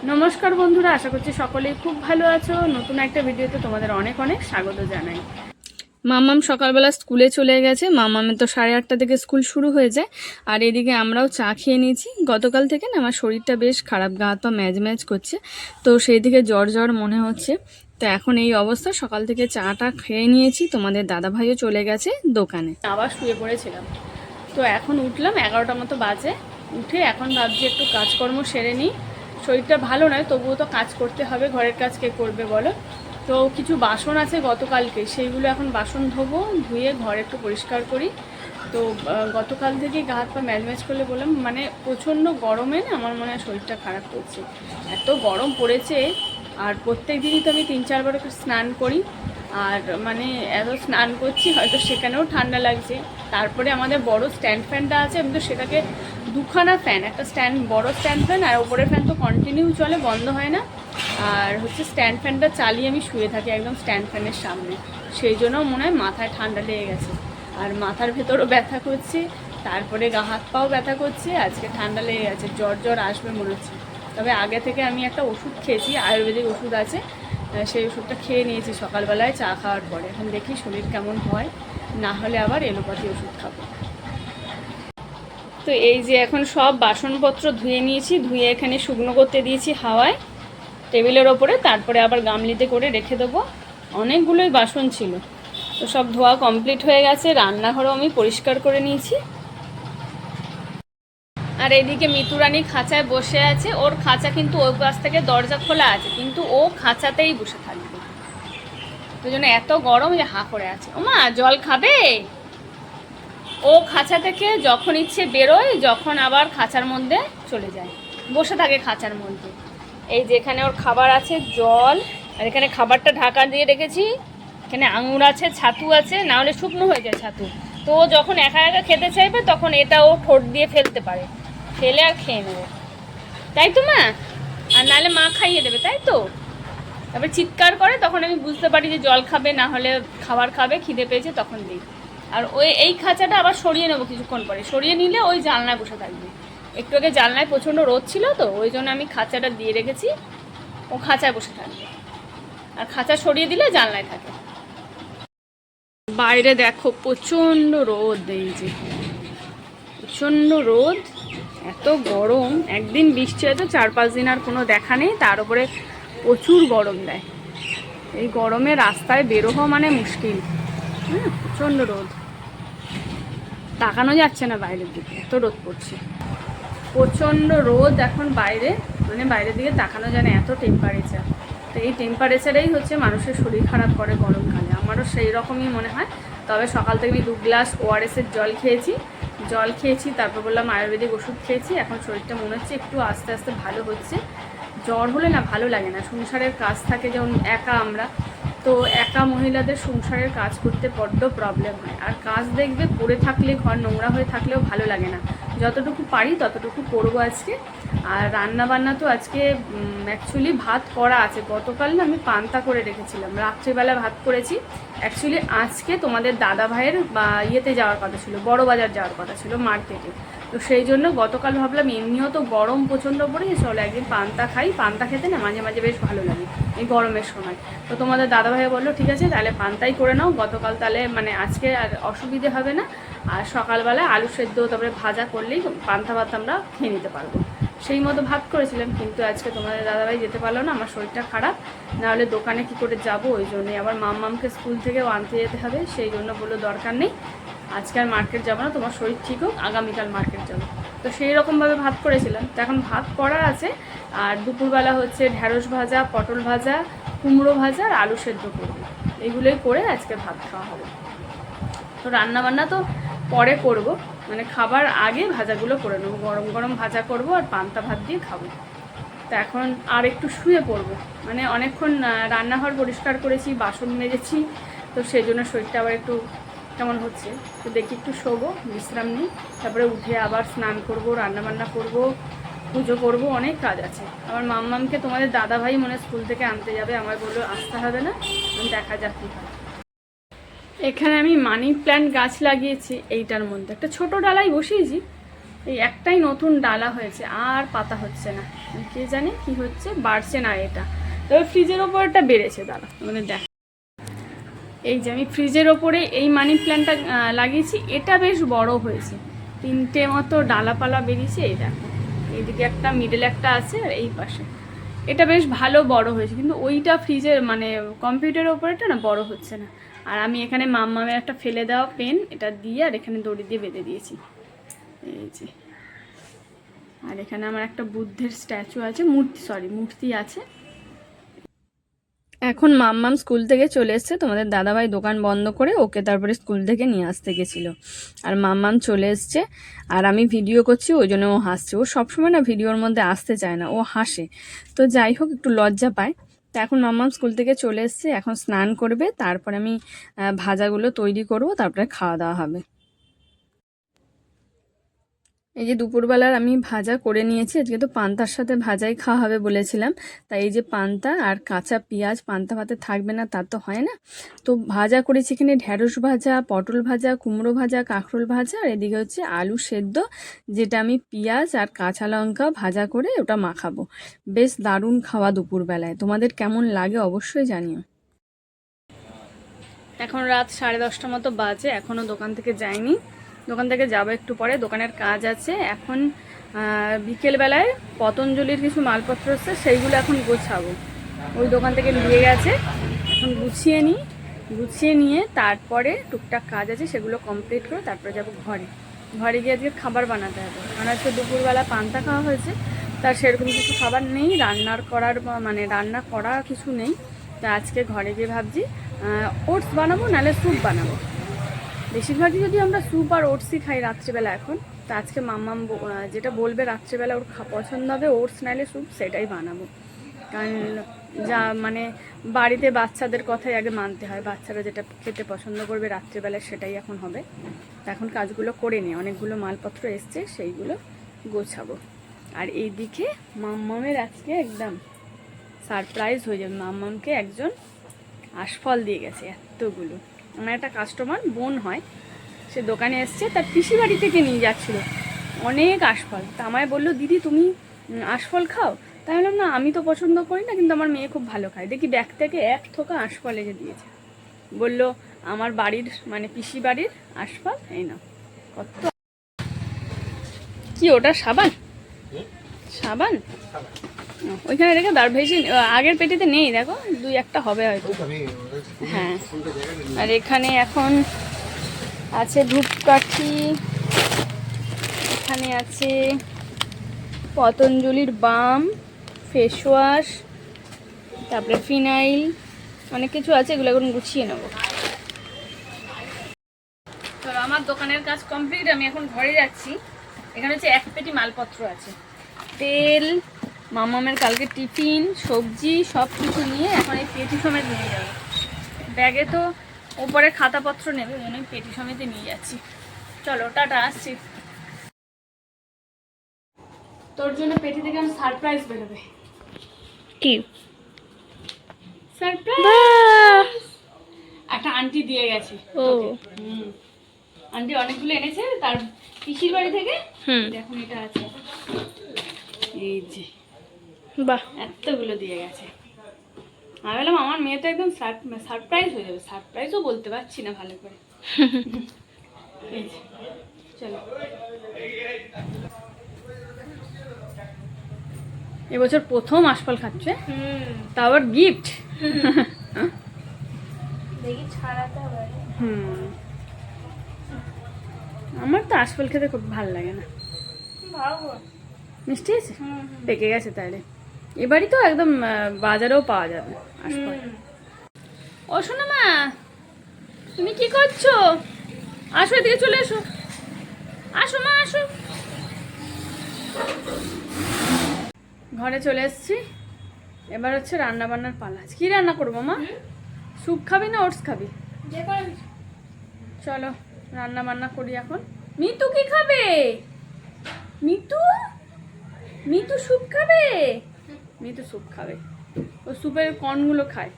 নমস্কার বন্ধুরা, আশা করছি সকলেই খুব ভালো আছো। নতুন একটা ভিডিওতে তোমাদের অনেক অনেক স্বাগত জানাই। মামাম সকালবেলা স্কুলে চলে গেছে। মামামের তো 8:30 থেকে স্কুল শুরু হয়ে যায়। আর এদিকে আমরাও চা খেয়ে নিয়েছি। গতকাল থেকে না আমার শরীরটা বেশ খারাপ, গা হাত পা ম্যাজ ম্যাজ করছে, তো সেই দিকে জ্বর জ্বর মনে হচ্ছে। তো এখন এই অবস্থা, সকাল থেকে চাটা খেয়ে নিয়েছি। তোমাদের দাদাভাইও চলে গেছে দোকানে, আবার শুয়ে পড়েছিলাম। তো এখন উঠলাম, 11টা মতো বাজে। উঠে এখন ভাবছি একটু কাজকর্ম সেরে নিই। শরীরটা ভালো নয়, তবুও তো কাজ করতে হবে, ঘরের কাজ কে করবে বলো। তো কিছু বাসন আছে গতকালকে, সেইগুলো এখন বাসন ধোবো, ধুয়ে ঘর একটু পরিষ্কার করি। তো গতকাল থেকে গা হাত পা ম্যাজ করলে বললাম, মানে প্রচণ্ড গরমে না আমার মনে হয় শরীরটা খারাপ করছে। এত গরম পড়েছে, আর প্রত্যেক দিনই তো আমি 3-4 বার করে স্নান করি। আর মানে এত স্নান করছি, হয়তো সেখানেও ঠান্ডা লাগছে। তারপরে আমাদের বড় স্ট্যান্ড ফ্যানটা আছে, আমি তো সেটাকে দুখানা ফ্যান, একটা বড় স্ট্যান্ড ফ্যান আর ওপরের ফ্যান তো কন্টিনিউ চলে, বন্ধ হয় না। আর হচ্ছে স্ট্যান্ড ফ্যানটা চালিয়ে আমি শুয়ে থাকি একদম স্ট্যান্ড ফ্যানের সামনে। সেই জন্য মনে হয় মাথায় ঠান্ডা লেগে গেছে, আর মাথার ভেতরও ব্যথা করছে, তারপরে গা হাত পাও ব্যথা করছে। আজকে ঠান্ডা লেগে গেছে, জ্বর জ্বর আসবে মনে হচ্ছে। তবে আগে থেকে আমি একটা ওষুধ খেয়েছি, আয়ুর্বেদিক ওষুধ আছে, সেই ওষুধটা খেয়ে নিয়েছি সকালবেলায় চা খাওয়ার পরে। এখন দেখি শরীর কেমন হয়, না হলে আবার এলোপ্যাথি ওষুধ খাবো। তো এই যে এখন সব বাসনপত্র ধুয়ে নিয়েছি, ধুয়ে এখানে শুকনো করতে দিয়েছি হাওয়ায় টেবিলের ওপরে, তারপরে আবার গামলিতে করে রেখে দেবো। অনেকগুলোই বাসন ছিল, তো সব ধোয়া কমপ্লিট হয়ে গেছে। রান্নাঘরও আমি পরিষ্কার করে নিয়েছি। আর এদিকে মিতুরানি খাঁচায় বসে আছে। ওর খাঁচা কিন্তু ওই পাশ থেকে দরজা খোলা আছে, কিন্তু ও খাঁচাতেই বসে থাকবে। ওই জন্য এত গরম যে হাঁ করে আছে। ওমা জল খাবে? ও খাঁচা থেকে যখন ইচ্ছে বেরোয়, যখন আবার খাঁচার মধ্যে চলে যায়, বসে থাকে খাঁচার মধ্যে। এই যে এখানে ওর খাবার আছে, জল, আর এখানে খাবারটা ঢাকা দিয়ে রেখেছি। এখানে আঙুর আছে, ছাতু আছে, না হলে শুকনো হয়ে যায় ছাতু। তো ও যখন একা একা খেতে চাইবে তখন এটা ও ঠোঁট দিয়ে ফেলতে পারে, ফেলে আর খেয়ে নেবে, তাই তো মা? আর নাহলে মা খাইয়ে দেবে, তাই তো? তারপরে চিৎকার করে, তখন আমি বুঝতে পারি যে জল খাবে, না হলে খাবার খাবে, খিদে পেয়েছে, তখন দিই। আর এই খাঁচাটা আবার সরিয়ে নেবো কিছুক্ষণ পরে, সরিয়ে নিলে ওই জানলায় বসে থাকবে। একটু আগে জানলায় প্রচণ্ড রোদ ছিল, তো ওই জন্য আমি খাঁচাটা দিয়ে রেখেছি, ও খাঁচায় বসে থাকবে। আর খাঁচা সরিয়ে দিলে জানলায় থাকে। বাইরে দেখো প্রচণ্ড রোদ, এই যে প্রচণ্ড রোদ, এত গরম। একদিন বৃষ্টি হয়তো, 4-5 দিন আর কোনো দেখা নেই, তার উপরে প্রচুর গরম দেয়। এই গরমে রাস্তায় বেরো হওয়া মানে মুশকিল। হ্যাঁ, প্রচণ্ড রোদ, তাকানো যাচ্ছে না বাইরের দিকে, এত রোদ পড়ছে। প্রচণ্ড রোদ এখন বাইরে, মানে বাইরের দিকে তাকানো যায় না, এত টেম্পারেচার। তো এই টেম্পারেচারেই হচ্ছে মানুষের শরীর খারাপ করে গরমকালে, আমারও সেই রকমই মনে হয়। তবে সকাল থেকে আমি 2 গ্লাস ওআরএসের জল খেয়েছি, তারপর বললাম আয়ুর্বেদিক ওষুধ খেয়েছি। এখন শরীরটা মনে হচ্ছে একটু আস্তে আস্তে ভালো হচ্ছে। জ্বর হলে না ভালো লাগে না, সংসারের কাজ থাকে, যেমন একা আমরা তো, একা মহিলাদের সংসারের কাজ করতে বড্ড প্রবলেম হয়। আর কাজ দেখবে পড়ে থাকলে, ঘর নোংরা হয়ে থাকলেও ভালো লাগে না। যতটুকু পারি ততটুকু করবো আজকে। আর রান্না বান্না তো আজকে অ্যাকচুয়ালি ভাত করা আছে। গতকাল না আমি পান্তা করে রেখেছিলাম, রাত্রিবেলা ভাত করেছি। অ্যাকচুয়ালি আজকে তোমাদের দাদা ভাইয়ের ইয়েতে যাওয়ার কথা ছিল, বড় বাজার যাওয়ার কথা ছিল, মার্কেটে। তো সেই জন্য গতকাল ভাবলাম এমনিও তো গরম প্রচণ্ড পড়েছে, চলো একদিন পান্তা খাই। পান্তা খেতে না মাঝে মাঝে বেশ ভালো লাগে এই গরমের সময়। তো তোমাদের দাদাভাই বললো ঠিক আছে তাহলে পান্তাই করে নাও গতকাল, তাহলে মানে আজকে আর অসুবিধে হবে না। আর সকালবেলায় আলু সেদ্ধ তারপরে ভাজা করলেই পান্তা ভাত আমরা খেয়ে নিতে পারবো। সেই মতো ভাত করেছিলাম, কিন্তু আজকে তোমাদের দাদাভাই যেতে পারলো না, আমার শরীরটা খারাপ, নাহলে দোকানে কি করে যাব। ওই জন্যই আবার মামকে স্কুল থেকেও আনতে যেতে হবে, সেই জন্য বললো দরকার নেই, আজকে আর মার্কেট যাবো না, তোমার শরীর ঠিক হোক, আগামীকাল মার্কেট যাবো। তো সেই রকমভাবে ভাত করেছিলাম। তো এখন ভাত করা আছে, আর দুপুরবেলা হচ্ছে ঢ্যাঁড়স ভাজা, পটল ভাজা, কুমড়ো ভাজা আর আলু সেদ্ধ করবো। এইগুলোই করে আজকে ভাত খাওয়া হবে। তো রান্নাবান্না তো পরে করব, মানে খাবার আগে ভাজাগুলো করে নেবো, গরম গরম ভাজা করব আর পান্তা ভাত দিয়ে খাবো। তো এখন আর একটু শুয়ে পড়বো, মানে অনেকক্ষণ রান্নাঘর পরিষ্কার করেছি, বাসন মেজেছি, তো সেই জন্য শরীরটা আবার একটু কেমন হচ্ছে। তো দেখি একটু শোবো, বিশ্রাম নিই, তারপরে উঠে আবার স্নান করব, রান্নাবান্না করব, পুজো করব, অনেক কাজ আছে। আমার মাম্মামকে তোমাদের দাদাভাই মনে স্কুল থেকে আনতে যাবে, আমার বললো আসতে হবে না, দেখা যাক কী হয়। এখানে আমি মানি প্ল্যান্ট গাছ লাগিয়েছি, এইটার মধ্যে একটা ছোট ডালাই বসিয়েছি, এই একটাই নতুন ডালা হয়েছে, আর পাতা হচ্ছে না, কে জানে কি হচ্ছে, বাড়ছে না এটা। তবে ফ্রিজের ওপরটা বেড়েছে, দাঁড়া মানে দেখ। এই যে আমি ফ্রিজের ওপরে এই মানি প্ল্যান্টটা লাগিয়েছি, এটা বেশ বড় হয়েছে, 3টে মতো ডালাপালা বেরিয়েছে। এই দেখো, এইদিকে একটা, মিডল একটা আছে, আর এই পাশে এটা বেশ ভালো বড় হয়েছে, কিন্তু ওইটা ফ্রিজের মানে কম্পিউটারের ওপরেটা না বড় হচ্ছে না। আর আমি এখানে মাম্মামের একটা ফেলে দেওয়া পেন এটা দিয়ে আর এখানে দড়ি দিয়ে বেঁধে দিয়েছি, এই যে। আর এখানে আমার একটা বুদ্ধের স্ট্যাচু আছে, মূর্তি আছে। এখন মাম্মাম স্কুল থেকে চলে এসছে, তোমাদের দাদাভাই দোকান বন্ধ করে ওকে তারপরে স্কুল থেকে নিয়ে আসতে গেছিলো। আর মাম্মাম চলে এসছে, আর আমি ভিডিও করছি ওই জন্য ও হাসছে। ও সবসময় না ভিডিওর মধ্যে আসতে চায় না, ও হাসে। তো যাই হোক, একটু লজ্জা পায়। তো এখন মাম্মাম স্কুল থেকে চলে এসছে, এখন স্নান করবে, তারপরে আমি ভাজাগুলো তৈরি করবো, তারপরে খাওয়া দাওয়া হবে। এই যে দুপুরবেলার আমি ভাজা করে নিয়েছি, আজকে তো পান্তার সাথে ভাজাই খাওয়া হবে বলেছিলাম। তাই এই যে পান্তা আর কাঁচা পেঁয়াজ, পান্তা ভাতে থাকবে না তা তো হয় না, তো ভাজা করেছি। এখানে ঢ্যাঁড়স ভাজা, পটল ভাজা, কুমড়ো ভাজা, কাঁকরোল ভাজা, আর এদিকে হচ্ছে আলু সেদ্ধ, যেটা আমি পেঁয়াজ আর কাঁচা লঙ্কা ভাজা করে ওটা মাখাবো। বেশ দারুণ খাওয়া দুপুরবেলায়। তোমাদের কেমন লাগে অবশ্যই জানিও। এখন রাত 10:30 মতো বাজে, এখনও দোকান থেকে যাইনি। দোকান থেকে যাবো একটু পরে, দোকানের কাজ আছে। এখন বিকেলবেলায় পতঞ্জলির কিছু মালপত্র আছে, সেইগুলো এখন গোছাবো। ওই দোকান থেকে নিয়ে গেছে, এখন গুছিয়ে নিয়ে তারপরে টুকটাক কাজ আছে, সেগুলো কমপ্লিট করে তারপরে যাবো ঘরে গিয়ে আজকে খাবার বানাতে হবে। কারণ আজকে দুপুরবেলা পান্তা খাওয়া হয়েছে, তার সেরকম কিছু খাবার নেই, রান্না করা কিছু নেই। তা আজকে ঘরে গিয়ে ভাবছি ওটস বানাবো, নাহলে স্যুপ বানাবো। বেশিরভাগই যদি আমরা স্যুপ আর ওটসই খাই রাত্রিবেলা এখন। তা আজকে মাম্মাম যেটা বলবে রাত্রিবেলা ওর পছন্দ হবে ওটস নাহলে স্যুপ, সেটাই বানাবো। কারণ যা মানে বাড়িতে বাচ্চাদের কথাই আগে মানতে হয়, বাচ্চারা যেটা খেতে পছন্দ করবে রাত্রিবেলা সেটাই এখন হবে। তা এখন কাজগুলো করে নিই, অনেকগুলো মালপত্র এসছে, সেইগুলো গোছাবো। আর এইদিকে মাম্মামের আজকে একদম সারপ্রাইজ হয়ে যাবে। মাম্মামকে একজন আশফল দিয়ে গেছে এতগুলো। আমার একটা কাস্টমার বোন হয়, সে দোকানে এসছে, তার পিসি বাড়ি থেকে নিয়ে যাচ্ছিলো অনেক আশফল। তা আমায় বললো, দিদি তুমি আশফল খাও? তাই বললাম, না আমি তো পছন্দ করি না, কিন্তু আমার মেয়ে খুব ভালো খায়। দেখি ব্যাগ থেকে 1 থোকা আশফল এনে দিয়েছে, বললো আমার বাড়ির মানে পিসি বাড়ির আশফল, এই না। কত কি ওটা, সাবান? ওইখানে রেখে দাঁড় ভেজে, আগের পেটিতে নেই, দেখো 2-1টা হবে হয়তো। হ্যাঁ, আর এখানে এখন আছে ধূপকাঠি, এখানে আছে পতঞ্জলির বাম, ফেস ওয়াশ, তারপরে ফিনাইল, অনেক কিছু আছে, এগুলো এখন গুছিয়ে নেব। তো আমার দোকানের কাজ কমপ্লিট, আমি এখন ঘরে যাচ্ছি। এখানে হচ্ছে 1 পেটি মালপত্র আছে, তেল, মামামের কালকে টিফিন, সবজি, সব কিছু নিয়ে এখন এই পেটি সমেত নিয়ে যাবো। ব্যাগে তো ওপরে খাতাপত্র নেবে, ওই জন্য পেটি সমেতে নিয়ে যাচ্ছি। চলো, টাটা, আসছি। তোর জন্য পেটি থেকে আমি সারপ্রাইজ বেরোবে। কি সারপ্রাইজ? একটা আন্টি দিয়ে গেছে। ও আন্টি অনেকগুলো এনেছে তার পিসির বাড়ি থেকে। এখন এটা আছে, এই যে, বাহ, এতগুলো দিয়ে গেছে। আমি বললাম আমার মেয়ে তো একদম সারপ্রাইজ হয়ে যাবে। সারপ্রাইজও বলতে পারছি না ভালো করে। এই যে, চলো। এবছর প্রথম আশফল খাচ্ছে, তা আবার গিফট। আমার তো আশফল খেতে খুব ভালো লাগে না। মিষ্টি আছে, পেকে গেছে তাহলে। এবারই তো একদম বাজারেও পাওয়া যাবে আশফল। ও শোনো মা, তুমি কি করছো? আসো, এদিকে চলে এসো। আসো মা, আসো। ঘরে চলে এসেছি, এবার হচ্ছে রান্না বান্নার পালা। কি রান্না করবো মা? স্যুপ খাবি না ওটস খাবি? চলো রান্না বান্না করি এখন। মিতু কি খাবে? মিতু স্যুপ খাবে? মিতু স্যুপ খাবে, ও স্যুপের কর্নগুলো খায়।